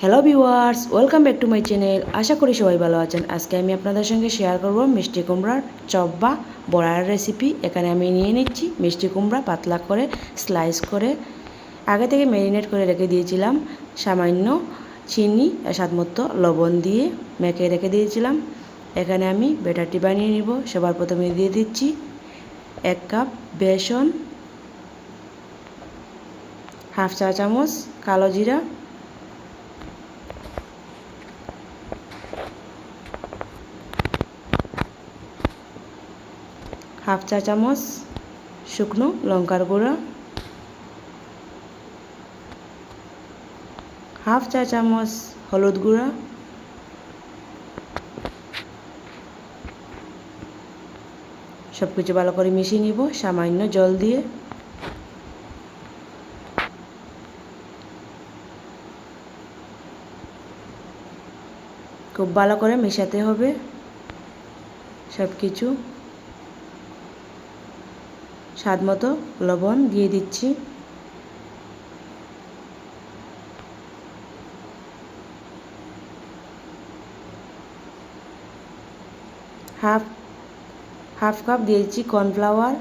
Hello viewers, welcome back to my channel. আশা করি সবাই ভালো আছেন। আজকে আমি আপনাদের সঙ্গে শেয়ার করব মিষ্টি কুমড়ার চপ বা বড়ার রেসিপি। এখানে আমি নিয়ে নিচ্ছি মিষ্টি কুমড়া পাতলা করে স্লাইস করে আগে থেকে ম্যারিনেট করে রেখে দিয়েছিলাম। সামান্য চিনি স্বাদমতো লবণ দিয়ে মেখে রেখে দিয়েছিলাম। এখানে আমি ব্যাটারটি বানিয়ে নিব। সবার প্রথমে দিয়ে দিচ্ছি 1 কাপ বেসন, হাফ চা চামচ কালো জিরা, হাফ চা চামচ শুকনো লঙ্কার গুঁড়া, হাফ চা চামচ হলুদ গুঁড়া, সব কিছু ভালো করে মিশিয়ে নিব সামান্য জল দিয়ে। খুব ভালো করে মেশাতে হবে সব কিছু। স্বাদমতো লবণ দিয়ে দিচ্ছি। হাফ কাপ দিয়েছি কর্নফ্লাওয়ার।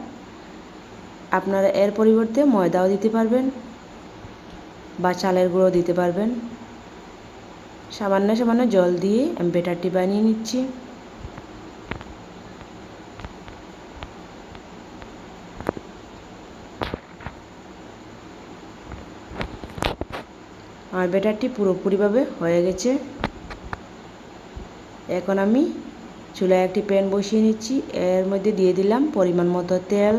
আপনারা এর পরিবর্তে ময়দাও দিতে পারবেন বা চালের গুঁড়ো দিতে পারবেন। সামান্য সামান্য জল দিয়ে আমি ব্যাটারটি বানিয়ে নিচ্ছি। আমার ব্যাটারটি পুরোপুরিভাবে হয়ে গেছে। এখন আমি চুলায় একটি প্যান বসিয়ে নিচ্ছি। এর মধ্যে দিয়ে দিলাম পরিমাণ মতো তেল।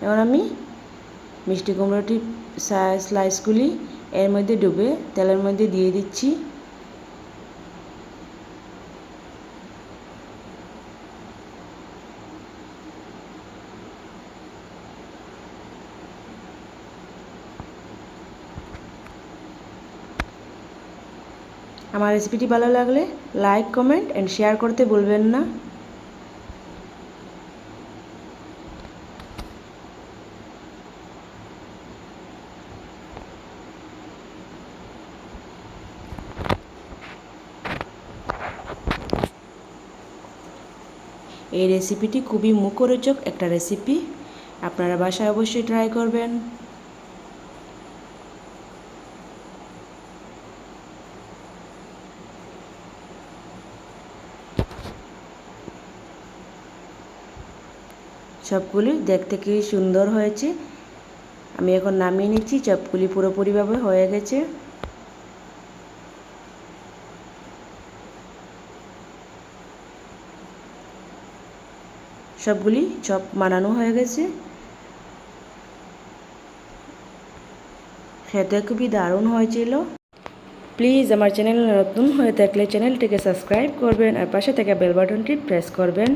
এখন আমি মিষ্টি কুমড়োটি স্লাইসগুলি এর মধ্যে ডুবে তেলের মধ্যে দিয়ে দিচ্ছি। আমার রেসিপিটি ভালো লাগলে লাইক, কমেন্ট এন্ড শেয়ার করতে ভুলবেন না। এই রেসিপিটি খুবই মুখরোচক একটা রেসিপি। আপনারা বাসায় অবশ্যই ট্রাই করবেন। চপগুলি দেখতে কি সুন্দর হয়েছে। আমি এখন নামিয়ে নিচ্ছি। চপগুলি পুরোপুরিভাবে হয়ে গেছে। সবগুলি চপ বানানো হয়ে গেছে। খেতে খুবই দারুণ হয়েছিল। প্লিজ আমার চ্যানেল নতুন হয়ে থাকলে চ্যানেলটিকে সাবস্ক্রাইব করবেন আর পাশে থাকা বেল বাটনটি প্রেস করবেন।